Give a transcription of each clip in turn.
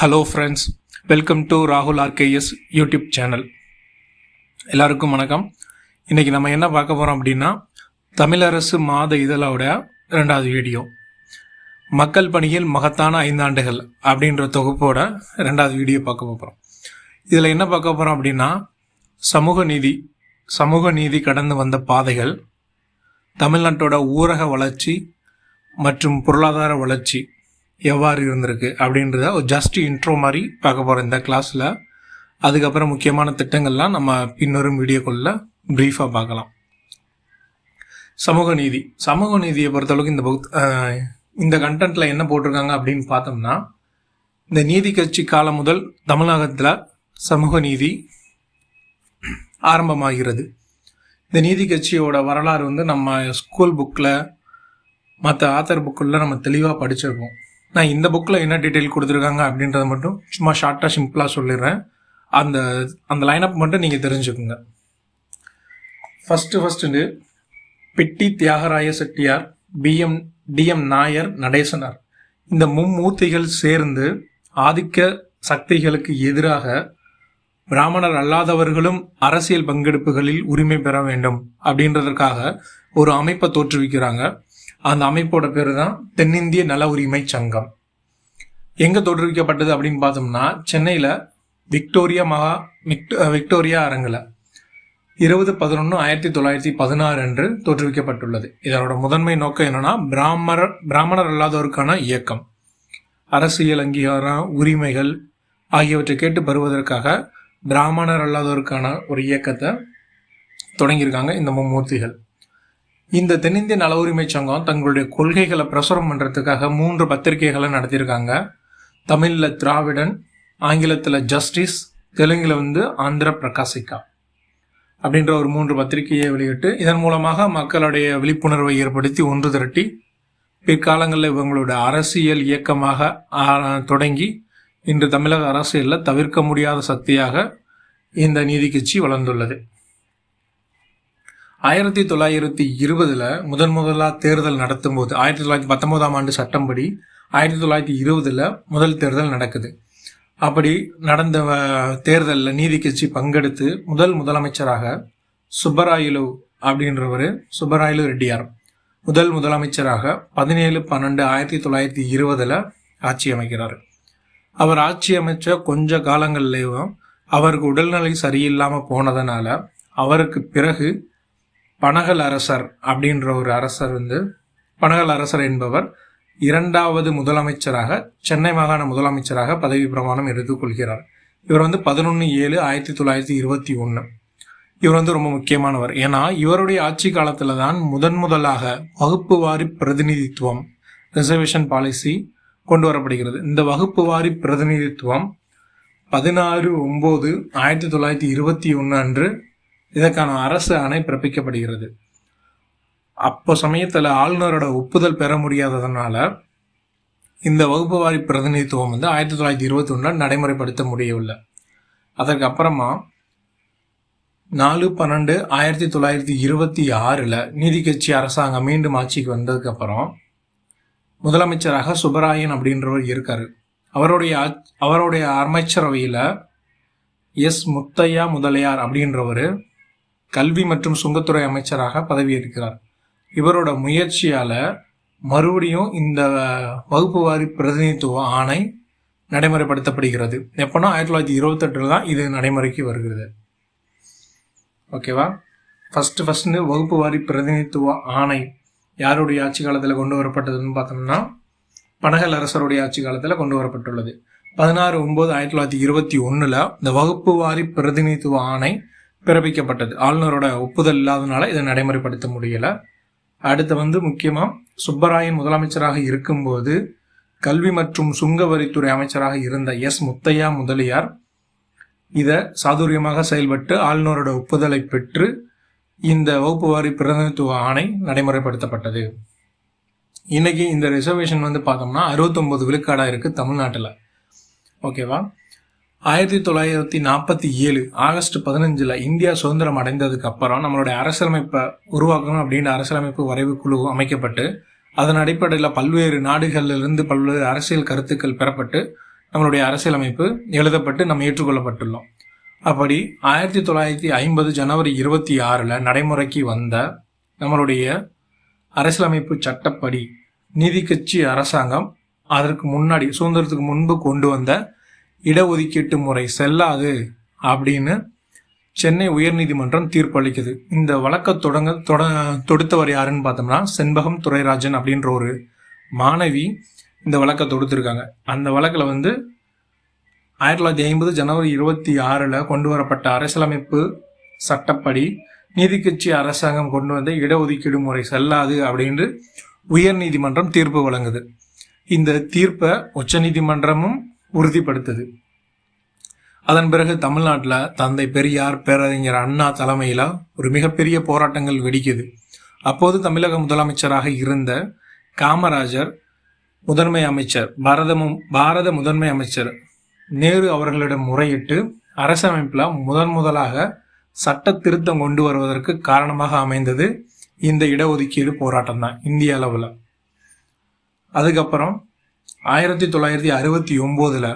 Hello friends, welcome to ராகுல் RKS YouTube channel. எல்லாருக்கும் வணக்கம். இன்றைக்கி நம்ம என்ன பார்க்க போகிறோம் அப்படின்னா, தமிழரசு மாத இதழோட 2வது வீடியோ, மக்கள் பணியில் மகத்தான 5 ஆண்டுகள் அப்படின்ற தொகுப்போட 2வது வீடியோ பார்க்க போகிறோம். இதில் என்ன பார்க்க போகிறோம் அப்படின்னா, சமூக நீதி கடந்து வந்த பாதைகள், தமிழ்நாட்டோட ஊரக வளர்ச்சி மற்றும் பொருளாதார வளர்ச்சி எவ்வாறு இருந்திருக்கு அப்படின்றத ஒரு ஜஸ்ட் இன்ட்ரோ மாதிரி பார்க்க போகிறோம் இந்த கிளாஸில். அதுக்கப்புறம் முக்கியமான திட்டங்கள்லாம் நம்ம பின்வரும் வீடியோக்குள்ள ப்ரீஃபாக பார்க்கலாம். சமூக நீதியை பொறுத்தளவுக்கு இந்த கண்டென்ட்டில் என்ன போட்டிருக்காங்க அப்படின்னு பார்த்தோம்னா, இந்த நீதி கட்சி காலம் முதல் தமிழகத்தில் சமூக நீதி ஆரம்பமாகிறது. இந்த நீதி கட்சியோட வரலாறு நம்ம ஸ்கூல் புக்கில் மற்ற ஆத்தர் புக்கில் நம்ம தெளிவாக படிச்சிருப்போம். நான் இந்த புக்கில் என்ன டீட்டெயில் கொடுத்துருக்காங்க அப்படின்றத மட்டும் சும்மா ஷார்ட்டாக சிம்பிளாக சொல்லிடுறேன். அந்த லைனப் மட்டும் நீங்கள் தெரிஞ்சுக்குங்க. ஃபஸ்ட்டு பெட்டி தியாகராய செட்டியார், டிஎம் நாயர், நடேசனார், இந்த மும்மூர்த்திகள் சேர்ந்து ஆதிக்க சக்திகளுக்கு எதிராக பிராமணர் அல்லாதவர்களும் அரசியல் பங்கெடுப்புகளில் உரிமை பெற வேண்டும் அப்படின்றதற்காக ஒரு அமைப்பை தோற்றுவிக்கிறாங்க. அந்த அமைப்போட பேர் தான் தென்னிந்திய நல உரிமை சங்கம். எங்கே தோற்றுவிக்கப்பட்டது அப்படின்னு பார்த்தோம்னா, சென்னையில் விக்டோரியா அரங்கில் 20/11/1916 அன்று தோற்றுவிக்கப்பட்டுள்ளது. இதனோட முதன்மை நோக்கம் என்னன்னா, பிராமணர் அல்லாதோருக்கான இயக்கம், அரசியல் அங்கீகாரம், உரிமைகள் ஆகியவற்றை கேட்டு பெறுவதற்காக பிராமணர் அல்லாதோருக்கான ஒரு இயக்கத்தை தொடங்கியிருக்காங்க இந்த மும்மூர்த்திகள். இந்த தென்னிந்திய நல உரிமை சங்கம் தங்களுடைய கொள்கைகளை பிரசுரம் பண்ணுறதுக்காக 3 பத்திரிகைகளை நடத்தியிருக்காங்க. தமிழில் திராவிடன், ஆங்கிலத்தில் ஜஸ்டிஸ், தெலுங்கில் ஆந்திர பிரகாசிகா அப்படின்ற ஒரு 3 பத்திரிகையை வெளியிட்டு இதன் மூலமாக மக்களுடைய விழிப்புணர்வை ஏற்படுத்தி ஒன்று திரட்டி பிற்காலங்களில் இவங்களோட அரசியல் இயக்கமாக தொடங்கி இன்று தமிழக அரசியலில் தவிர்க்க முடியாத சக்தியாக இந்த நீதி கட்சி வளர்ந்துள்ளது. 1920 முதலாக தேர்தல் நடத்தும் போது 1919 ஆண்டு சட்டம்படி 1920 முதல் தேர்தல் நடக்குது. அப்படி நடந்த தேர்தலில் நீதி கட்சி பங்கெடுத்து முதலமைச்சராக சுப்பராயலு ரெட்டியார் முதலமைச்சராக 17/12/1920 ஆட்சி அமைக்கிறார். அவர் ஆட்சி அமைச்ச கொஞ்ச காலங்கள்லேயும் அவருக்கு உடல்நிலை சரியில்லாமல் போனதுனால அவருக்கு பிறகு பனகல் அரசர் அப்படின்ற ஒரு அரசர் பனகல் அரசர் என்பவர் 2வது முதலமைச்சராக, சென்னை மாகாண முதலமைச்சராக பதவி பிரமாணம் எடுத்துக்கொள்கிறார். இவர் 11/7/1921. இவர் ரொம்ப முக்கியமானவர். ஏன்னா இவருடைய ஆட்சி காலத்தில் தான் முதலாக வகுப்பு வாரி பிரதிநிதித்துவம், ரிசர்வேஷன் பாலிசி கொண்டு வரப்படுகிறது. இந்த வகுப்பு வாரி பிரதிநிதித்துவம் 16/9/1921 அன்று இதற்கான அரசு ஆணை பிறப்பிக்கப்படுகிறது. அப்போ சமயத்தில் ஆளுநரோட ஒப்புதல் பெற முடியாததுனால இந்த வகுப்பு வாரி பிரதிநிதித்துவம் 1921 நடைமுறைப்படுத்த முடியவில்லை. அதற்கு அப்புறமா 4/12/1926 நீதி கட்சி அரசாங்கம் மீண்டும் ஆட்சிக்கு வந்ததுக்கு அப்புறம் முதலமைச்சராக சுப்பராயன் அப்படின்றவர் இருக்காரு. அவருடைய அமைச்சரவையில் முத்தையா முதலியார் அப்படின்றவர் கல்வி மற்றும் சுங்கத்துறை அமைச்சராக பதவியேற்கிறார். இவரோட முயற்சியால் மறுபடியும் இந்த வகுப்பு வாரி பிரதிநிதித்துவ ஆணை நடைமுறைப்படுத்தப்படுகிறது. எப்போனா 1928 தான் இது நடைமுறைக்கு வருகிறது. ஓகேவா? ஃபஸ்ட்டு வகுப்பு வாரி பிரதிநிதித்துவ ஆணை யாருடைய ஆட்சி காலத்தில் கொண்டு வரப்பட்டதுன்னு பார்த்தோம்னா, பனகல் அரசருடைய ஆட்சி காலத்தில் கொண்டு வரப்பட்டுள்ளது. 16/9/1921 இந்த வகுப்பு வாரி பிரதிநிதித்துவ ஆணை பிறப்பிக்கப்பட்டது. ஆளுநரோட ஒப்புதல் இல்லாதனால இதை நடைமுறைப்படுத்த முடியலை. அடுத்து முக்கியமாக சுப்பராயன் முதலமைச்சராக இருக்கும்போது கல்வி மற்றும் சுங்க வரித்துறை அமைச்சராக இருந்த முத்தையா முதலியார் இதை சாதுரியமாக செயல்பட்டு ஆளுநரோட ஒப்புதலை பெற்று இந்த வகுப்பு வாரி பிரதிநிதித்துவ ஆணை நடைமுறைப்படுத்தப்பட்டது. இன்னைக்கு இந்த ரிசர்வேஷன் பார்த்தோம்னா 69 விழுக்காடாக இருக்குது தமிழ்நாட்டில். ஓகேவா? 1947 ஆகஸ்ட் 15 இந்தியா சுதந்திரம் அடைந்ததுக்கு அப்புறம் நம்மளுடைய அரசியலமைப்பை உருவாக்கணும் அப்படின்னு அரசியலமைப்பு வரைவு குழு அமைக்கப்பட்டு அதன் அடிப்படையில் பல்வேறு நாடுகளிலிருந்து பல்வேறு அரசியல் கருத்துக்கள் பெறப்பட்டு நம்மளுடைய அரசியலமைப்பு எழுதப்பட்டு நம்ம ஏற்றுக்கொள்ளப்பட்டுள்ளோம். அப்படி 1950 ஜனவரி 26 நடைமுறைக்கு வந்த நம்மளுடைய அரசியலமைப்பு சட்டப்படி நீதி கட்சி அரசாங்கம் அதற்கு முன்னாடி சுதந்திரத்துக்கு முன்பு கொண்டு வந்த இடஒதுக்கீட்டு முறை செல்லாது அப்படின்னு சென்னை உயர்நீதிமன்றம் தீர்ப்பளிக்குது. இந்த வழக்கை தொடுத்தவர் யாருன்னு பார்த்தோம்னா செண்பகம் துரைராஜன் அப்படின்ற ஒரு மாணவி இந்த வழக்கை தொடுத்திருக்காங்க. அந்த வழக்கில் 1950 ஜனவரி 26 கொண்டு வரப்பட்ட அரசியலமைப்பு சட்டப்படி நீதி கட்சி அரசாங்கம் கொண்டு வந்த இடஒதுக்கீடு முறை செல்லாது அப்படின்னு உயர்நீதிமன்றம் தீர்ப்பு வழங்குது. இந்த தீர்ப்பை உச்சநீதிமன்றமும் உறுதிப்படுத்துது. அதன் பிறகு தமிழ்நாட்டில் தந்தை பெரியார், பேரறிஞர் அண்ணா தலைமையில் ஒரு மிகப்பெரிய போராட்டங்கள் வெடிக்குது. அப்போது தமிழக முதலமைச்சராக இருந்த காமராஜர் முதன்மை அமைச்சர் பாரத முதன்மை அமைச்சர் நேரு அவர்களிடம் முறையிட்டு அரசமைப்பில் முதலாக சட்ட திருத்தம் கொண்டு வருவதற்கு காரணமாக அமைந்தது இந்த இடஒதுக்கீடு போராட்டம் தான் இந்திய அளவில். அதுக்கப்புறம் 1969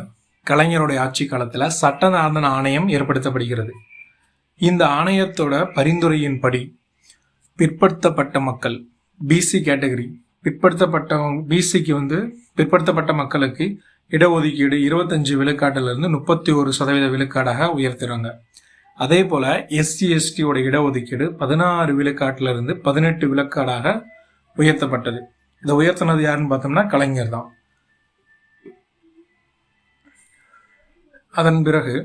கலைஞருடைய ஆட்சி காலத்தில் சட்டநாதன ஆணையம் ஏற்படுத்தப்படுகிறது. இந்த ஆணையத்தோட பரிந்துரையின்படி பிற்படுத்தப்பட்ட மக்கள் பிசி கேட்டகரி பிற்படுத்தப்பட்ட மக்களுக்கு இடஒதுக்கீடு 25 விழுக்காட்டிலிருந்து 31% விழுக்காடாக உயர்த்துறாங்க. அதே போல SC/STயோட இடஒதுக்கீடு 16 விழுக்காட்டிலிருந்து 18 விழுக்காடாக உயர்த்தப்பட்டது. இதை உயர்த்தினது யாருன்னு பார்த்தோம்னா கலைஞர் தான். அதன் பிறகு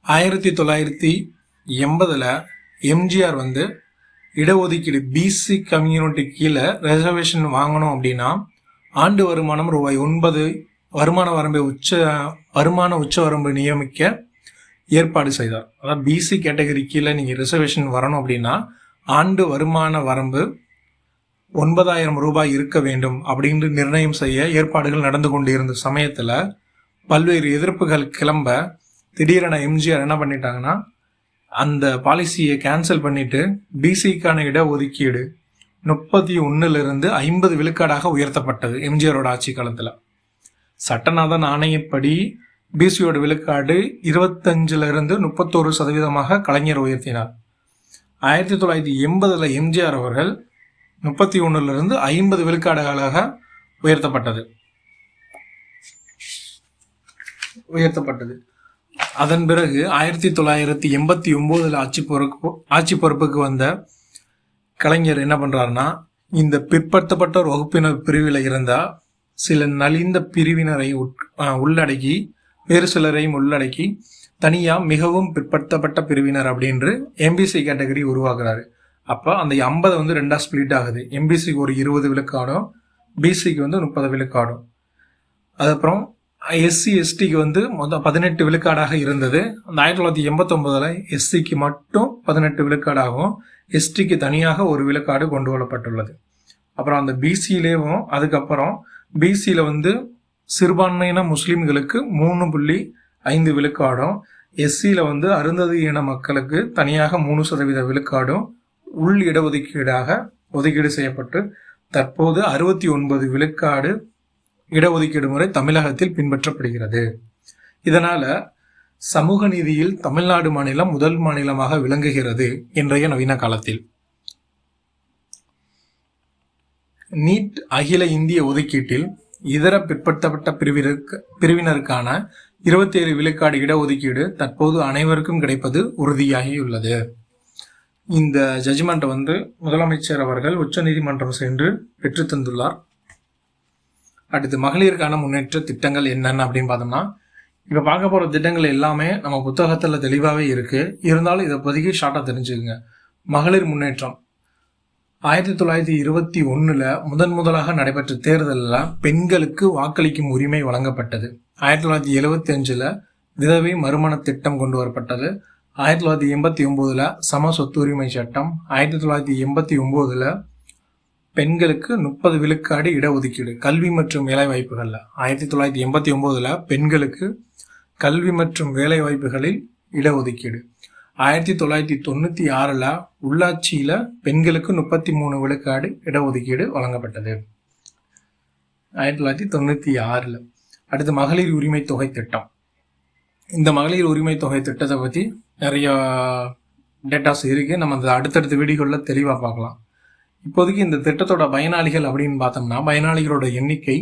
1980 எம்ஜிஆர் இடஒதுக்கீடு பிசி கம்யூனிட்டி கீழே ரிசர்வேஷன் வாங்கணும் அப்படின்னா ஆண்டு வருமானம் ₹9 வருமான உச்ச வரம்பு நியமிக்க ஏற்பாடு செய்தார். அதாவது பிசி கேட்டகரி கீழே நீங்கள் ரிசர்வேஷன் வரணும் அப்படின்னா ஆண்டு வருமான வரம்பு ₹9,000 இருக்க வேண்டும் அப்படின்னு நிர்ணயம் செய்ய ஏற்பாடுகள் நடந்து கொண்டு இருந்த சமயத்தில் பல்வேறு எதிர்ப்புகள் கிளம்ப திடீரென எம்ஜிஆர் என்ன பண்ணிட்டாங்கன்னா அந்த பாலிசியை கேன்சல் பண்ணிட்டு பிசிக்கான இடஒதுக்கீடு 31 50 விழுக்காடாக உயர்த்தப்பட்டது எம்ஜிஆரோட ஆட்சி காலத்தில். சட்டநாதன் ஆணையப்படி பிசியோட விழுக்காடு 25 31% கலைஞர் உயர்த்தினார். 1980 எம்ஜிஆர் அவர்கள் 31 50 விழுக்காடுகளாக உயர்த்தப்பட்டது. அதன் பிறகு 1989 ஆட்சி பொறுப்புக்கு வந்த கலைஞர் என்ன பண்றாருன்னா இந்த பிற்படுத்தப்பட்ட வகுப்பினர் பிரிவில் இருந்தா சில நலிந்த பிரிவினரை உள்ளடக்கி வேறு சிலரையும் உள்ளடக்கி தனியா மிகவும் பிற்படுத்தப்பட்ட பிரிவினர் அப்படின்று எம்பிசி கேட்டகரி உருவாக்குறாரு. அப்போ அந்த 50 2 ஸ்பிளிட் ஆகுது. எம்பிசிக்கு ஒரு 20 விழுக்காடும் பிசிக்கு 30 விழுக்காடும். அதுக்கப்புறம் SC/STக்கு மொத்தம் 18 விழுக்காடாக இருந்தது. அந்த 1989 எஸ்சிக்கு மட்டும் 18 விழுக்காடாகவும் எஸ்டிக்கு தனியாக ஒரு விழுக்காடு கொண்டு வரப்பட்டுள்ளது. அப்புறம் அந்த பிசியிலேயும் அதுக்கப்புறம் பிசியில் சிறுபான்மையின முஸ்லீம்களுக்கு 3.5 விழுக்காடும் எஸ்சியில் அருந்ததி இன மக்களுக்கு தனியாக 3% விழுக்காடும் உள் இடஒதுக்கீடாக ஒதுக்கீடு செய்யப்பட்டு தற்போது 69 விழுக்காடு இடஒதுக்கீடு முறை தமிழகத்தில் பின்பற்றப்படுகிறது. இதனால சமூக நீதியில் தமிழ்நாடு மாநிலம் முதல் மாநிலமாக விளங்குகிறது இன்றைய நவீன காலத்தில். நீட் அகில இந்திய ஒதுக்கீட்டில் இதர பிற்படுத்தப்பட்ட பிரிவினருக்கான 27 விழுக்காடு இடஒதுக்கீடு தற்போது அனைவருக்கும் கிடைப்பது உறுதியாகியுள்ளது. இந்த ஜட்ஜ்மெண்ட் முதலமைச்சர் அவர்கள் உச்சநீதிமன்றம் சென்று பெற்று தந்துள்ளார். அடுத்து மகளிருக்கான முன்னேற்ற திட்டங்கள் என்னென்ன அப்படின்னு பார்த்தோம்னா இப்போ பார்க்க போகிற திட்டங்கள் எல்லாமே நம்ம புத்தகத்தில் தெளிவாகவே இருக்குது. இருந்தாலும் இதை பற்றி ஷார்ட்டாக தெரிஞ்சுக்குங்க. மகளிர் முன்னேற்றம் 1921 முதலாக நடைபெற்ற தேர்தலில் பெண்களுக்கு வாக்களிக்கும் உரிமை வழங்கப்பட்டது. 1975 விதவை மறுமண திட்டம் கொண்டு வரப்பட்டது. 1989 சம சொத்து உரிமை சட்டம். 1989 பெண்களுக்கு 30 விழுக்காடு இடஒதுக்கீடு கல்வி மற்றும் வேலை வாய்ப்புகளில். 1989 பெண்களுக்கு கல்வி மற்றும் வேலை வாய்ப்புகளில் இடஒதுக்கீடு. 1996 உள்ளாட்சியில் பெண்களுக்கு 33 விழுக்காடு இடஒதுக்கீடு வழங்கப்பட்டது. 1996 அடுத்து மகளிர் உரிமை தொகை திட்டம். இந்த மகளிர் உரிமை தொகை திட்டத்தை பற்றி நிறைய டேட்டாஸ் இருக்குது. நம்ம அந்த அடுத்தடுத்த வீடியோவில் தெளிவாக பார்க்கலாம். இப்போதைக்கு இந்த திட்டத்தோட பயனாளிகள் அப்படின்னு பார்த்தோம்னா பயனாளிகளோட எண்ணிக்கை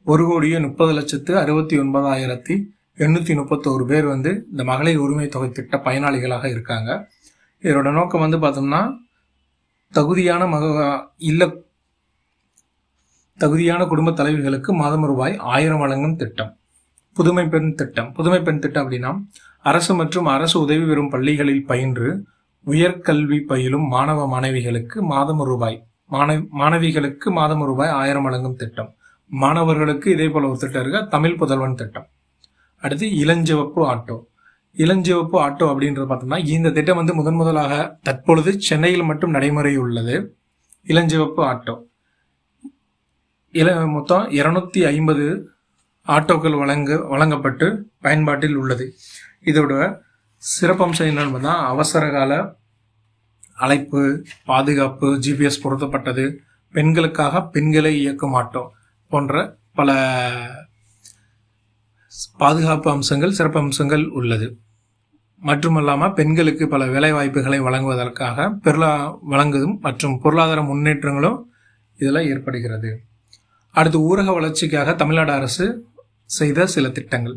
1,30,60,69,831 பேர் இந்த மகளிர் உரிமை தொகை திட்ட பயனாளிகளாக இருக்காங்க. இதோட நோக்கம் பார்த்தோம்னா தகுதியான குடும்ப தலைவிகளுக்கு மாதம் ரூபாய் 1000 வழங்கும் திட்டம். புதுமை பெண் திட்டம். புதுமை பெண் திட்டம் அப்படின்னா அரசு மற்றும் அரசு உதவி பெறும் பள்ளிகளில் பயின்று உயர்கல்வி பயிலும் மாணவிகளுக்கு மாதம் ரூபாய் 1000 வழங்கும் திட்டம். மாணவர்களுக்கு இதே போல ஒரு திட்டம் இருக்கு, தமிழ் புதல்வன் திட்டம். அடுத்து இளஞ்சிவப்பு ஆட்டோ. இளஞ்சிவப்பு ஆட்டோ அப்படின்றது பார்த்தோம்னா இந்த திட்டம் முதலாக தற்பொழுது சென்னையில் மட்டும் நடைமுறை உள்ளது. இளஞ்சிவப்பு ஆட்டோ மொத்தம் 250 ஆட்டோக்கள் வழங்கப்பட்டு பயன்பாட்டில் உள்ளது. இதோட சிறப்பம்சம் என்னன்னு அவசர கால அழைப்பு, பாதுகாப்பு, GPS பொருத்தப்பட்டது, பெண்களுக்காக பெண்களை இயக்கும் ஆட்டோ போன்ற பல பாதுகாப்பு அம்சங்கள், சிறப்பு அம்சங்கள் உள்ளது. மட்டுமல்லாமல் பெண்களுக்கு பல வேலை வாய்ப்புகளை வழங்குவதற்காக வழங்குவதும் மற்றும் பொருளாதார முன்னேற்றங்களும் இதில் ஏற்படுகிறது. அடுத்து ஊரக வளர்ச்சிக்காக தமிழ்நாடு அரசு செய்த சில திட்டங்கள்.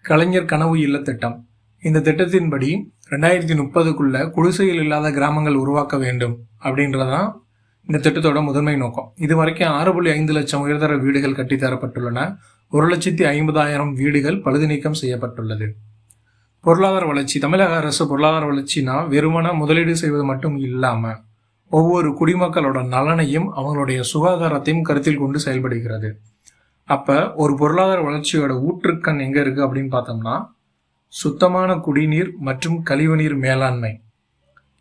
கலைஞர் கனவு இல்ல திட்டம். இந்த திட்டத்தின்படி 2030க்குள்ள குடிசைகள் இல்லாத கிராமங்கள் உருவாக்க வேண்டும் அப்படின்றதான் இந்த திட்டத்தோட முதன்மை நோக்கம். இது வரைக்கும் 6.5 லட்சம் உயர்தர வீடுகள் கட்டித்தரப்பட்டுள்ளன. 1,50,000 வீடுகள் பழுது நீக்கம் செய்யப்பட்டுள்ளது. பொருளாதார வளர்ச்சி. தமிழக அரசு பொருளாதார வளர்ச்சினா வெறுமன முதலீடு செய்வது மட்டும் இல்லாமல் ஒவ்வொரு குடிமக்களோட நலனையும் அவங்களுடைய சுகாதாரத்தையும் கருத்தில் கொண்டு செயல்படுகிறது. அப்போ ஒரு பொருளாதார வளர்ச்சியோட ஊற்றுக்கண் எங்கே இருக்குது அப்படின்னு பார்த்தோம்னா சுத்தமான குடிநீர் மற்றும் கழிவுநீர் மேலாண்மை.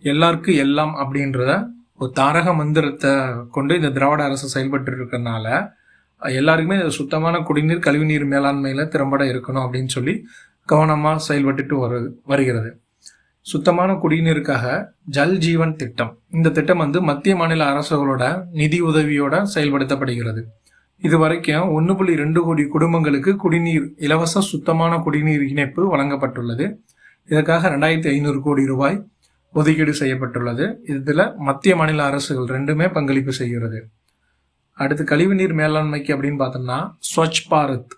எல்லாருக்கும் எல்லாம் அப்படின்றத ஒரு தாரக மந்திரத்தை கொண்டு இந்த திராவிட அரசு செயல்பட்டு இருக்கிறதுனால எல்லாருக்குமே சுத்தமான குடிநீர் கழிவுநீர் மேலாண்மையில் திறம்பட இருக்கணும் அப்படின்னு சொல்லி கவனமாக செயல்பட்டு வருகிறது. சுத்தமான குடிநீருக்காக ஜல் ஜீவன் திட்டம். இந்த திட்டம் மத்திய மாநில அரசுகளோட நிதி உதவியோட செயல்படுத்தப்படுகிறது. இது வரைக்கும் 1.2 கோடி குடும்பங்களுக்கு குடிநீர் இலவச சுத்தமான குடிநீர் இணைப்பு வழங்கப்பட்டுள்ளது. இதற்காக 2,500 கோடி ரூபாய் ஒதுக்கீடு செய்யப்பட்டுள்ளது. இதில் மத்திய மாநில அரசுகள் ரெண்டுமே பங்களிப்பு செய்கிறது. அடுத்து கழிவுநீர் மேலாண்மைக்கு அப்படின்னு பார்த்தோம்னா ஸ்வச் பாரத்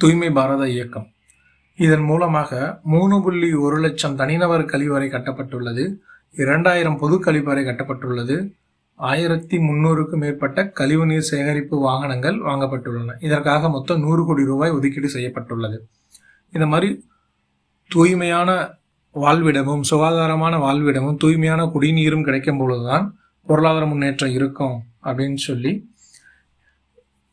தூய்மை பாரத இயக்கம். இதன் மூலமாக 3.1 லட்சம் தனிநபர் கழிவறை கட்டப்பட்டுள்ளது. 2000 பொது கழிவறை கட்டப்பட்டுள்ளது. 1300க்கும் மேற்பட்ட கழிவுநீர் சேகரிப்பு வாகனங்கள் வாங்கப்பட்டுள்ளன. இதற்காக மொத்தம் 100 கோடி ரூபாய் ஒதுக்கீடு செய்யப்பட்டுள்ளது. இந்த மாதிரி தூய்மையான வாழ்விடமும் சுகாதாரமான வாழ்விடமும் தூய்மையான குடிநீரும் கிடைக்கும் பொழுதுதான் பொருளாதார முன்னேற்றம் இருக்கும் அப்படின்னு சொல்லி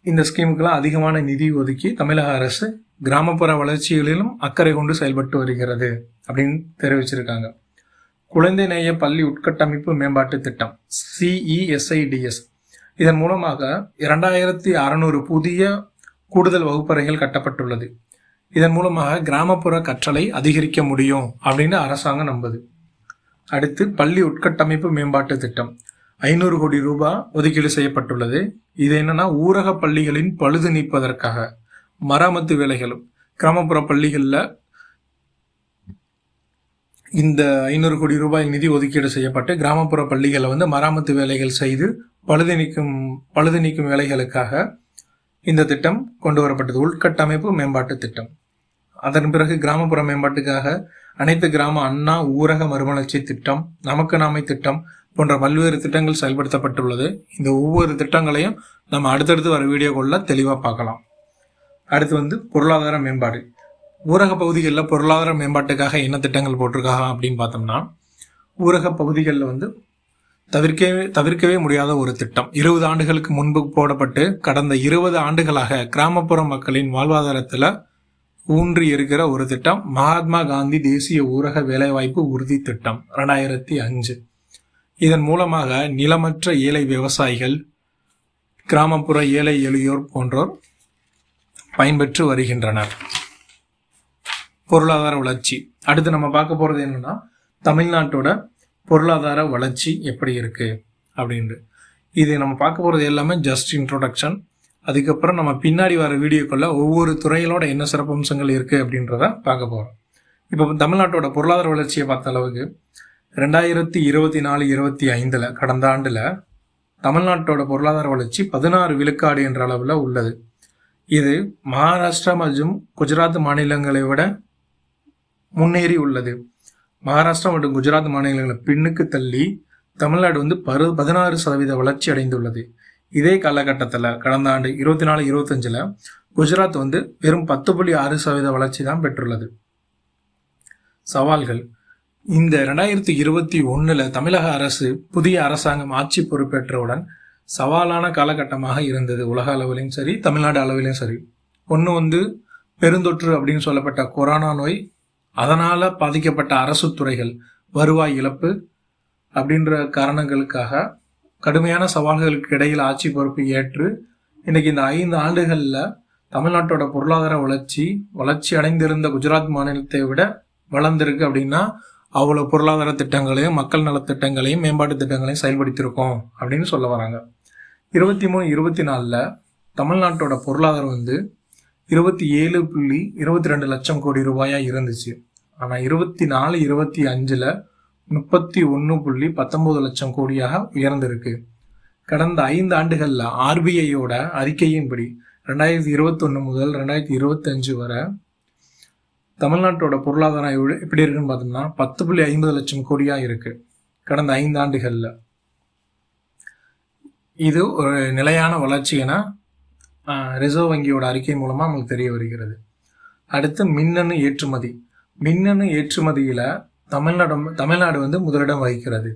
இந்த ஸ்கீமுக்கெல்லாம் அதிகமான நிதி ஒதுக்கி தமிழக அரசு கிராமப்புற வளர்ச்சிகளிலும் அக்கறை கொண்டு செயல்பட்டு வருகிறது அப்படின்னு தெரிவிச்சிருக்காங்க. குழந்தை நேய பள்ளி உட்கட்டமைப்பு மேம்பாட்டு திட்டம் CESIDS. இதன் மூலமாக 2600 புதிய கூடுதல் வகுப்பறைகள் கட்டப்பட்டுள்ளது. இதன் மூலமாக கிராமப்புற கற்றலை அதிகரிக்க முடியும் அப்படின்னு அரசாங்கம் நம்புது. அடுத்து பள்ளி உட்கட்டமைப்பு மேம்பாட்டு திட்டம் 500 கோடி ரூபாய் ஒதுக்கீடு செய்யப்பட்டுள்ளது. இது என்னன்னா ஊரக பள்ளிகளின் பழுது நீப்பதற்காக மராமத்து வேலைகளும் கிராமப்புற பள்ளிகளில் இந்த 500 கோடி ரூபாய் நிதி ஒதுக்கீடு செய்யப்பட்டு கிராமப்புற பள்ளிகளை மராமத்து வேலைகள் செய்து பழுது நீக்கும் வேலைகளுக்காக இந்த திட்டம் கொண்டு வரப்பட்டது. உள்கட்டமைப்பு மேம்பாட்டு திட்டம். அதன் பிறகு கிராமப்புற மேம்பாட்டுக்காக அனைத்து கிராம அண்ணா ஊரக மறுமலர்ச்சி திட்டம், நமக்கு நாமை திட்டம் போன்ற பல்வேறு திட்டங்கள் செயல்படுத்தப்பட்டுள்ளது. இந்த ஒவ்வொரு திட்டங்களையும் நம்ம அடுத்தடுத்து வர வீடியோக்குள்ள தெளிவாக பார்க்கலாம். அடுத்து பொருளாதார மேம்பாடு. ஊரக பகுதிகளில் பொருளாதார மேம்பாட்டுக்காக என்ன திட்டங்கள் போட்டிருக்காங்க அப்படின்னு பார்த்தோம்னா ஊரக பகுதிகளில் தவிர்க்கவே முடியாத ஒரு திட்டம் 20 ஆண்டுகளுக்கு முன்பு போடப்பட்டு கடந்த 20 ஆண்டுகளாக கிராமப்புற மக்களின் வாழ்வாதாரத்தில் ஊன்றி இருக்கிற ஒரு திட்டம் மகாத்மா காந்தி தேசிய ஊரக வேலைவாய்ப்பு உறுதி திட்டம் 2005. இதன் மூலமாக நிலமற்ற ஏழை விவசாயிகள், கிராமப்புற ஏழை எளியோர் போன்றோர் பயன்பெற்று வருகின்றனர். பொருளாதார வளர்ச்சி. அடுத்து நம்ம பார்க்க போகிறது என்னன்னா தமிழ்நாட்டோட பொருளாதார வளர்ச்சி எப்படி இருக்கு அப்படின்ட்டு. இது நம்ம பார்க்க போகிறது எல்லாமே ஜஸ்ட் இன்ட்ரோடக்ஷன். அதுக்கப்புறம் நம்ம பின்னாடி வர வீடியோக்குள்ள ஒவ்வொரு துறைகளோட என்ன சிறப்பம்சங்கள் இருக்குது அப்படின்றத பார்க்க போகிறோம். இப்போ தமிழ்நாட்டோட பொருளாதார வளர்ச்சியை பார்த்த அளவுக்கு 2024-25 கடந்த ஆண்டில் தமிழ்நாட்டோட பொருளாதார வளர்ச்சி 16 விழுக்காடு என்ற அளவில் உள்ளது. இது மகாராஷ்டிரா மற்றும் குஜராத் மாநிலங்களை விட முன்னேறி உள்ளது. மகாராஷ்டிரா மற்றும் குஜராத் மாநிலங்களை பின்னுக்கு தள்ளி தமிழ்நாடு 16% வளர்ச்சி அடைந்துள்ளது. இதே காலகட்டத்தில் கடந்த ஆண்டு 24-25 குஜராத் வெறும் 10.6% வளர்ச்சி தான் பெற்றுள்ளது. சவால்கள். இந்த 2021 தமிழக அரசு புதிய அரசாங்கம் ஆட்சி பொறுப்பேற்றவுடன் சவாலான காலகட்டமாக இருந்தது. உலக அளவிலையும் சரி, தமிழ்நாடு அளவிலையும் சரி. ஒன்று பெருந்தொற்று அப்படின்னு சொல்லப்பட்ட கொரோனா நோய், அதனால் பாதிக்கப்பட்ட அரசு துறைகள், வருவாய் இழப்பு அப்படின்ற காரணங்களுக்காக கடுமையான சவால்களுக்கு இடையில் ஆட்சி பொறுப்பு ஏற்று இன்னைக்கு இந்த 5 ஆண்டுகளில் தமிழ்நாட்டோட பொருளாதார வளர்ச்சி அடைந்திருந்த குஜராத் மாநிலத்தை விட வளர்ந்துருக்கு. அப்படின்னா அவ்வளோ பொருளாதார திட்டங்களையும் மக்கள் நலத்திட்டங்களையும் மேம்பாட்டு திட்டங்களையும் செயல்படுத்தியிருக்கோம் அப்படின்னு சொல்ல வராங்க. 23-24 தமிழ்நாட்டோட பொருளாதாரம் 27.22 லட்சம் கோடி ரூபாயாக இருந்துச்சு. ஆனால் 24-25 31.19 லட்சம் கோடியாக உயர்ந்திருக்கு. கடந்த 5 ஆண்டுகளில் ஆர்பிஐயோட அறிக்கையின்படி 2021 முதல் 2025 வரை தமிழ்நாட்டோட பொருளாதாரம் எப்படி இருக்குன்னு பார்த்தோம்னா 10.50 லட்சம் கோடியாக இருக்கு கடந்த 5 ஆண்டுகளில். இது ஒரு நிலையான வளர்ச்சி என ரிசர்வ் வங்கியோட அறிக்கை மூலமாக நமக்கு தெரிய வருகிறது. அடுத்து மின்னணு ஏற்றுமதி. மின்னணு ஏற்றுமதியில் தமிழ்நாடு முதலிடம் வகிக்கிறது.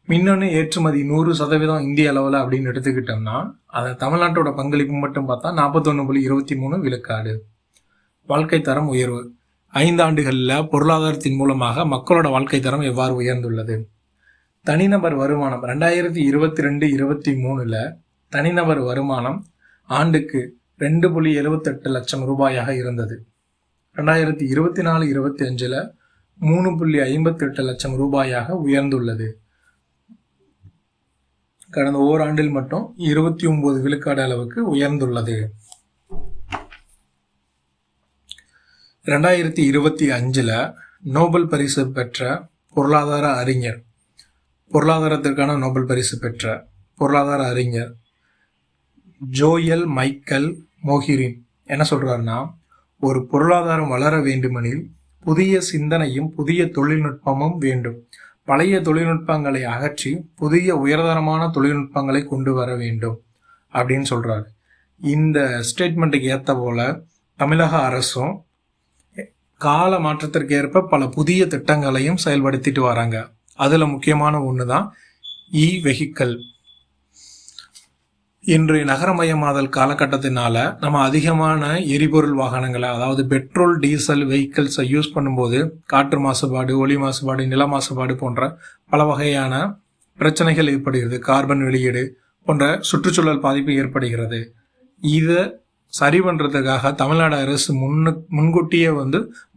மின்னணு ஏற்றுமதி 100% இந்திய அளவில் அப்படின்னு எடுத்துக்கிட்டோம்னா அதை தமிழ்நாட்டோட பங்களிப்பு மட்டும் பார்த்தா 41.23 விழுக்காடு. வாழ்க்கை தரம் உயர்வு. 5 ஆண்டுகளில் பொருளாதாரத்தின் மூலமாக மக்களோட வாழ்க்கை தரம் எவ்வாறு உயர்ந்துள்ளது. தனிநபர் வருமானம் 2022-23 தனிநபர் வருமானம் ஆண்டுக்கு 2.78 லட்சம் ரூபாயாக இருந்தது. 2024-25 3.58 லட்சம் ரூபாயாக உயர்ந்துள்ளது. கடந்த ஓராண்டில் மட்டும் 29 விழுக்காடு அளவுக்கு உயர்ந்துள்ளது. 2025 நோபல் பரிசு பெற்ற பொருளாதாரத்திற்கான நோபல் பரிசு பெற்ற பொருளாதார அறிஞர் ஜோயல் மைக்கேல் மோகிரின் என்ன சொல்றாருன்னா, ஒரு பொருளாதாரம் வளர வேண்டுமெனில் புதிய சிந்தனையும் புதிய தொழில்நுட்பமும் வேண்டும். பழைய தொழில்நுட்பங்களை அகற்றி புதிய உயர்தரமான தொழில்நுட்பங்களை கொண்டு வர வேண்டும் அப்படின்னு சொல்றாரு. இந்த ஸ்டேட்மெண்ட்டுக்கு ஏற்ற போல தமிழக அரசும் கால மாற்றத்திற்கு ஏற்ப பல புதிய திட்டங்களையும் செயல்படுத்திட்டு வராங்க. அதுல முக்கியமான ஒன்று தான் வெஹிக்கிள். இன்று நகரமயமாதல் காலகட்டத்தினால நம்ம அதிகமான எரிபொருள் வாகனங்களை, அதாவது பெட்ரோல் டீசல் வெஹிக்கிள்ஸை யூஸ் பண்ணும்போது காற்று மாசுபாடு, ஒலி மாசுபாடு, நில மாசுபாடு போன்ற பல வகையான பிரச்சனைகள் ஏற்படுகிறது. கார்பன் வெளியீடு போன்ற சுற்றுச்சூழல் பாதிப்பு ஏற்படுகிறது. இதை சரி பண்ணுறதுக்காக தமிழ்நாடு அரசு முன்கூட்டியே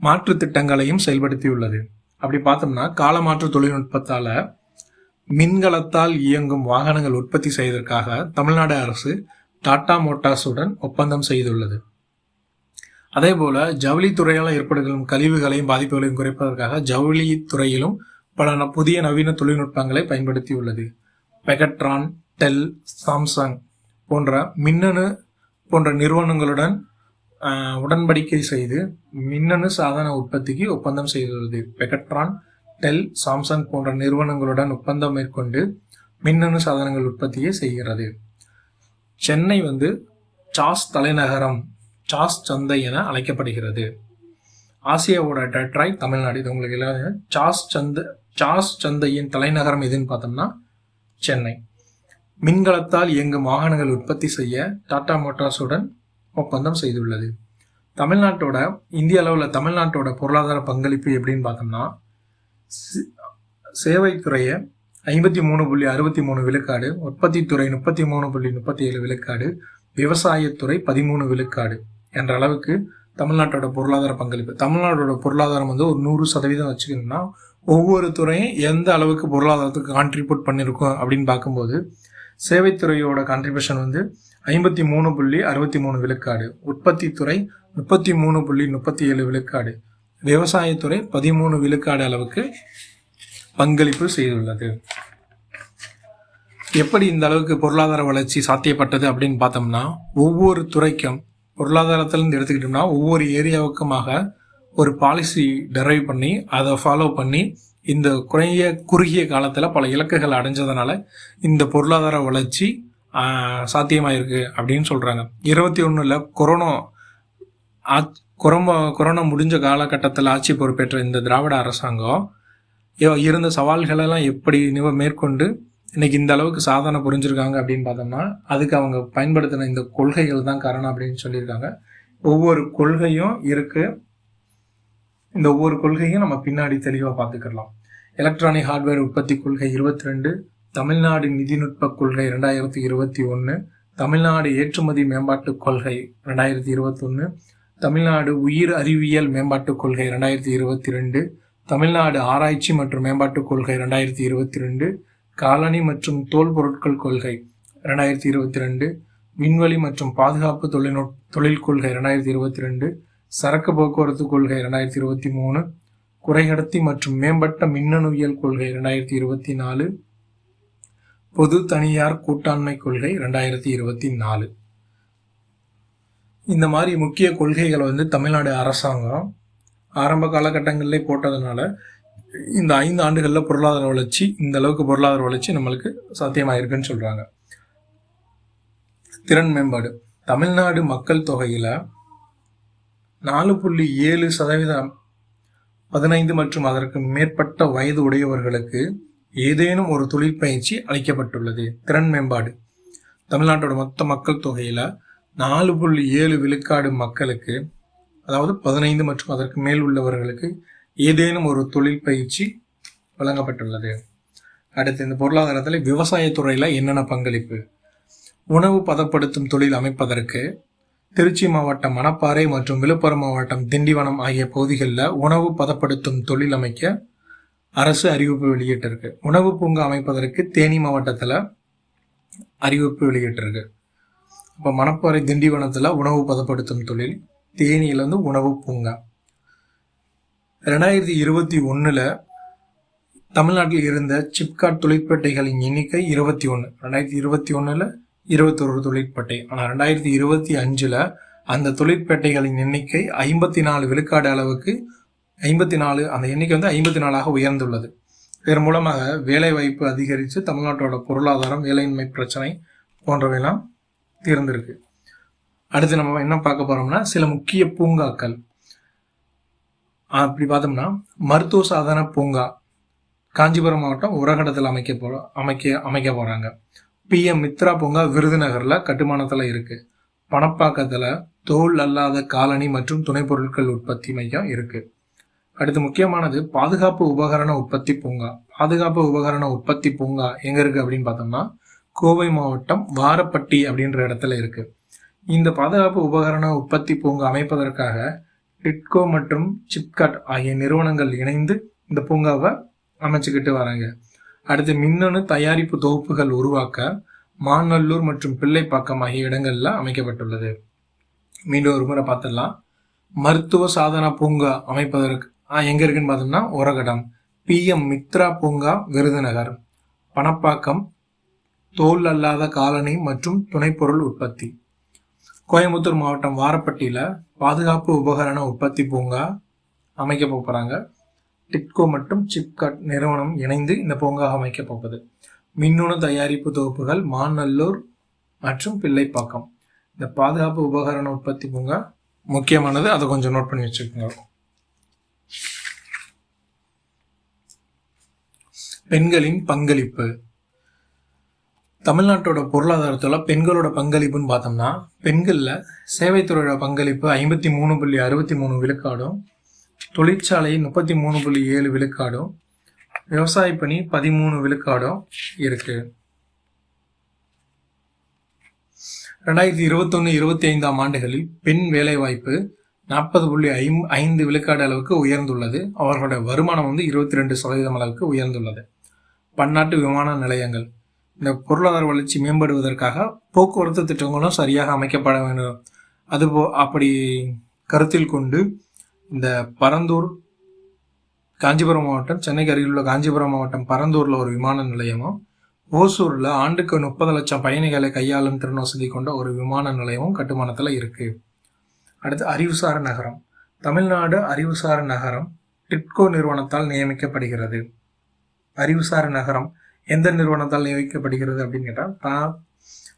மாற்று திட்டங்களையும் செயல்படுத்தியுள்ளது. அப்படி பார்த்தோம்னா காலமாற்று தொழில்நுட்பத்தால் மின்கலத்தால் இயங்கும் வாகனங்கள் உற்பத்தி செய்வதற்காக தமிழ்நாடு அரசு டாடா மோட்டார்ஸுடன் ஒப்பந்தம் செய்துள்ளது. அதே போல ஜவுளித்துறையால் ஏற்படுகிற கழிவுகளையும் பாதிப்புகளையும் குறைப்பதற்காக ஜவுளித்துறையிலும் பல புதிய நவீன தொழில்நுட்பங்களை பயன்படுத்தியுள்ளது. பெகட்ரான், டெல், சாம்சங் போன்ற நிறுவனங்களுடன் உடன்படிக்கை செய்து மின்னணு சாதன உற்பத்திக்கு ஒப்பந்தம் செய்துள்ளது. பெகட்ரான், டெல், சாம்சங் போன்ற நிறுவனங்களுடன் ஒப்பந்தம் மேற்கொண்டு மின்னணு சாதனங்கள் உற்பத்தியை செய்கிறது. சென்னை சாஸ் தலைநகரம், சாஸ் சந்தை என அழைக்கப்படுகிறது. ஆசியாவோட டெட்ராய்ட் தமிழ்நாடு. இது உங்களுக்கு எல்லாம் சாஸ் சந்தையின் தலைநகரம் எதுன்னு பார்த்தோம்னா சென்னை. மின்கலத்தால் இயங்கும் வாகனங்கள் உற்பத்தி செய்ய டாடா மோட்டார்ஸுடன் ஒப்பந்தம் செய்துள்ளது. இந்திய அளவில் தமிழ்நாட்டோட பொருளாதார பங்களிப்பு எப்படின்னு பார்த்தோம்னா சேவைத்துறையை 53.63 விழுக்காடு, உற்பத்தித்துறை 33.37 விழுக்காடு, விவசாயத்துறை 13 விழுக்காடு என்ற அளவுக்கு தமிழ்நாட்டோட பொருளாதார பங்களிப்பு. தமிழ்நாட்டோட பொருளாதாரம் ஒரு 100% வச்சுக்கணும்னா ஒவ்வொரு துறையும் எந்த அளவுக்கு பொருளாதாரத்துக்கு கான்ட்ரிபியூட் பண்ணியிருக்கோம் அப்படின்னு பார்க்கும்போது சேவைத்துறையோட கான்ட்ரிபியூஷன் 53.63 விழுக்காடு, உற்பத்தித்துறை 33.37 விழுக்காடு, விவசாயத்துறை 13 விழுக்காடு அளவுக்கு பங்களிப்பு செய்துள்ளது. எப்படி இந்த அளவுக்கு பொருளாதார வளர்ச்சி சாத்தியப்பட்டது அப்படின்னு பார்த்தோம்னா, ஒவ்வொரு துறைக்கும் பொருளாதாரத்திலிருந்து எடுத்துக்கிட்டோம்னா ஒவ்வொரு ஏரியாவுக்குமாக ஒரு பாலிசி டெரைவ் பண்ணி அதை ஃபாலோ பண்ணி இந்த குறுகிய காலத்தில் பல இலக்குகள் அடைஞ்சதுனால இந்த பொருளாதார வளர்ச்சி சாத்தியமாயிருக்கு அப்படின்னு சொல்கிறாங்க. 21 கொரோனா முடிஞ்ச காலகட்டத்தில் ஆட்சி பொறுப்பேற்ற இந்த திராவிட அரசாங்கம் இருந்த சவால்களெல்லாம் எப்படி மேற்கொண்டு இன்னைக்கு இந்த அளவுக்கு சாதனை புரிஞ்சிருக்காங்க அப்படின்னு பார்த்தோம்னா அதுக்கு அவங்க பயன்படுத்தின இந்த கொள்கைகள் தான் காரணம் அப்படின்னு சொல்லியிருக்காங்க. ஒவ்வொரு கொள்கையும் இருக்கு. இந்த ஒவ்வொரு கொள்கையும் நம்ம பின்னாடி தெளிவாக பார்த்துக்கலாம். எலக்ட்ரானிக் ஹார்ட்வேர் உற்பத்தி கொள்கை 22, தமிழ்நாடு நிதிநுட்ப கொள்கை 2021, தமிழ்நாடு ஏற்றுமதி மேம்பாட்டு கொள்கை 2021, தமிழ்நாடு உயிர் அறிவியல் மேம்பாட்டு கொள்கை 2022, தமிழ்நாடு ஆராய்ச்சி மற்றும் மேம்பாட்டு கொள்கை 2022, காலனி மற்றும் தோல் பொருட்கள் கொள்கை 2022, விண்வெளி மற்றும் பாதுகாப்பு தொழில் கொள்கை 2022, சரக்கு போக்குவரத்து கொள்கை 2023, குறைகடத்தி மற்றும் மேம்பட்ட மின்னணுவியல் கொள்கை 2024, பொது தனியார் கூட்டாண்மை கொள்கை 2024. இந்த மாதிரி முக்கிய கொள்கைகளை தமிழ்நாடு அரசாங்கம் ஆரம்ப காலகட்டங்களிலே போட்டதுனால இந்த 5 ஆண்டுகளில் பொருளாதார வளர்ச்சி இந்த அளவுக்கு பொருளாதார வளர்ச்சி நம்மளுக்கு சாத்தியமாயிருக்குன்னு சொல்றாங்க. திறன் மேம்பாடு. தமிழ்நாடு மக்கள் தொகையில 4.7% 15 மற்றும் அதற்கு மேற்பட்ட வயது உடையவர்களுக்கு ஏதேனும் ஒரு தொழில் பயிற்சி அளிக்கப்பட்டுள்ளது. திறன் மேம்பாடு. தமிழ்நாட்டோட மொத்த மக்கள் தொகையில 4.7 விழுக்காடு மக்களுக்கு, அதாவது 15 மற்றும் அதற்கு மேல் உள்ளவர்களுக்கு ஏதேனும் ஒரு தொழில் பயிற்சி வழங்கப்பட்டுள்ளது. அடுத்து இந்த பொருளாதாரத்தில் விவசாயத்துறையில் என்னென்ன பங்களிப்பு? உணவு பதப்படுத்தும் தொழில் அமைப்பதற்கு திருச்சி மாவட்டம் மணப்பாறை மற்றும் விழுப்புரம் மாவட்டம் திண்டிவனம் ஆகிய பகுதிகளில் உணவு பதப்படுத்தும் தொழில் அமைக்க அரசு அறிவிப்பு வெளியிட்டிருக்கு. உணவு பூங்கா அமைப்பதற்கு தேனி மாவட்டத்தில் அறிவிப்பு வெளியிட்டிருக்கு. இப்போ மணப்பாறை திண்டிவனத்தில் உணவு பதப்படுத்தும் தொழில், தேனியில உணவு பூங்கா. 2021 தமிழ்நாட்டில் இருந்த சிப்காட் தொழிற்பேட்டைகளின் எண்ணிக்கை 21. 2021 21 தொழிற்பேட்டை. ஆனால் 2025 அந்த தொழிற்பேட்டைகளின் எண்ணிக்கை 54 விழுக்காடு அளவுக்கு 54, அந்த எண்ணிக்கை 54ஆக உயர்ந்துள்ளது. இதன் மூலமாக வேலை வாய்ப்பு அதிகரித்து தமிழ்நாட்டோட பொருளாதாரம், வேலையின்மை பிரச்சனை போன்றவையெல்லாம் தீர்ந்திருக்கு. அடுத்து நம்ம என்ன பார்க்க போறோம்னா சில முக்கிய பூங்காக்கள். அப்படி பார்த்தோம்னா மருத்துவ சாதன பூங்கா காஞ்சிபுரம் மாவட்டம் உரகடத்தில் அமைக்க போறாங்க. PM மித்ரா பூங்கா விருதுநகர்ல கட்டுமானத்துல இருக்கு. பணப்பாக்கத்துல தோல் அல்லாத காலனி மற்றும் துணை பொருட்கள் உற்பத்தி மையம் இருக்கு. அடுத்து முக்கியமானது பாதுகாப்பு உபகரண உற்பத்தி பூங்கா. பாதுகாப்பு உபகரண உற்பத்தி பூங்கா எங்க இருக்கு அப்படின்னு பார்த்தோம்னா கோவை மாவட்டம் வாரப்பட்டி அப்படின்ற இடத்துல இருக்கு. இந்த பாதுகாப்பு உபகரண உற்பத்தி பூங்கா அமைப்பதற்காக டிட்கோ மற்றும் சிப்காட் ஆகிய நிறுவனங்கள் இணைந்து இந்த பூங்காவை அமைச்சுக்கிட்டு வராங்க. அடுத்து மின்னணு தயாரிப்பு தொகுப்புகள் உருவாக்க மாநல்லூர் மற்றும் பிள்ளைப்பாக்கம் ஆகிய இடங்கள்ல அமைக்கப்பட்டுள்ளது. மீண்டும் ஒரு முறை பார்த்துடலாம். மருத்துவ சாதன பூங்கா அமைப்பதற்கு எங்க இருக்குன்னு பார்த்தோம்னா உரகடம். PM மித்ரா பூங்கா விருதுநகர். பணப்பாக்கம் தோல் அல்லாத காலனி மற்றும் துணைப்பொருள் உற்பத்தி. கோயம்புத்தூர் மாவட்டம் வாரப்பட்டியில பாதுகாப்பு உபகரண உற்பத்தி பூங்கா அமைக்க போறாங்க. டிட்கோ மற்றும் சிப்காட் நிறுவனம் இணைந்து இந்த பூங்கா அமைக்க போகுது. மின்னணு தயாரிப்பு தொகுப்புகள் மாநல்லூர் மற்றும் பிள்ளைப்பாக்கம். இந்த பாதுகாப்பு உபகரண உற்பத்தி பூங்கா முக்கியமானது, அதை கொஞ்சம் நோட் பண்ணி வச்சுக்கோங்க. பெண்களின் பங்களிப்பு. தமிழ்நாட்டோட பொருளாதாரத்துல பெண்களோட பங்களிப்புன்னு பார்த்தோம்னா பெண்கள்ல சேவைத்துறையோட பங்களிப்பு 53.63 விழுக்காடும், தொழிற்சாலை 33.7 விழுக்காடும், விவசாய பணி 13 விழுக்காடும் இருக்கு. 2021-25 ஆண்டுகளில் பெண் வேலைவாய்ப்பு 40.5 விழுக்காடு அளவுக்கு உயர்ந்துள்ளது. அவர்களுடைய வருமானம் 22% அளவுக்கு உயர்ந்துள்ளது. பன்னாட்டு விமான நிலையங்கள். இந்த பொருளாதார வளர்ச்சி மேம்படுவதற்காக போக்குவரத்து திட்டங்களும் சரியாக அமைக்கப்பட வேண்டும். அப்படி கருத்தில் கொண்டு இந்த பரந்தூர் காஞ்சிபுரம் மாவட்டம், சென்னைக்கு அருகில் உள்ள காஞ்சிபுரம் மாவட்டம் பரந்தூரில் ஒரு விமான நிலையமும், ஓசூரில் ஆண்டுக்கு 30 லட்சம் பயணிகளை கையாளும் திறன் வசதி கொண்ட ஒரு விமான நிலையமும் கட்டுமானத்தில் இருக்குது. அடுத்து அறிவுசார் நகரம். தமிழ்நாடு அறிவுசார் நகரம் டிட்கோ நிறுவனத்தால் நியமிக்கப்படுகிறது. அறிவுசார் நகரம் எந்த நிறுவனத்தால் நியமிக்கப்படுகிறது அப்படின்னு கேட்டால்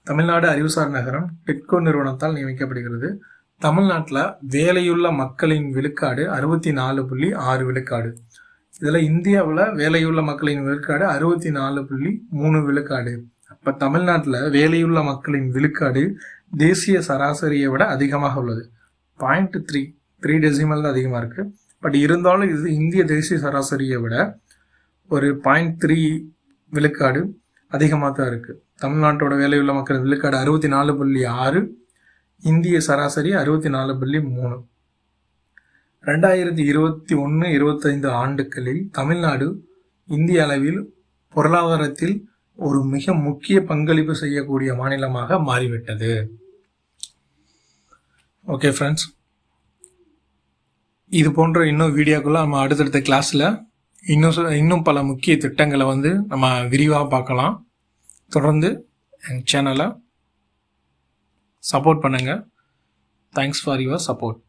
தமிழ்நாடு அறிவுசார் நகரம் டிட்கோ நிறுவனத்தால் நியமிக்கப்படுகிறது. தமிழ்நாட்டில் வேலையுள்ள மக்களின் விழுக்காடு 64.6 விழுக்காடு. இதில் இந்தியாவில் வேலையுள்ள மக்களின் விழுக்காடு 64.3 விழுக்காடு. அப்போ தமிழ்நாட்டில் வேலையுள்ள மக்களின் விழுக்காடு தேசிய சராசரியை விட அதிகமாக உள்ளது. 0.3 டெசிமல் தான் அதிகமாக இருக்குது. பட் இருந்தாலும் இது இந்திய தேசிய சராசரியை விட ஒரு 0.3 விழுக்காடு அதிகமாக தான் இருக்குது. தமிழ்நாட்டோட வேலையுள்ள மக்களின் விழுக்காடு 64.6, இந்திய சராசரி 64.3. 2021-25 ஆண்டுகளில் தமிழ்நாடு இந்திய அளவில் பொருளாதாரத்தில் ஒரு மிக முக்கிய பங்களிப்பு செய்யக்கூடிய மாநிலமாக மாறிவிட்டது. ஓகே ஃப்ரெண்ட்ஸ், இது போன்ற இன்னும் வீடியோக்குள்ள நம்ம அடுத்தடுத்த கிளாஸில் இன்னும் பல முக்கிய திட்டங்களை நம்ம விரிவாக பார்க்கலாம். தொடர்ந்து எங்கள் சேனலை சப்போர்ட் பண்ணுங்கள். Thanks for your support.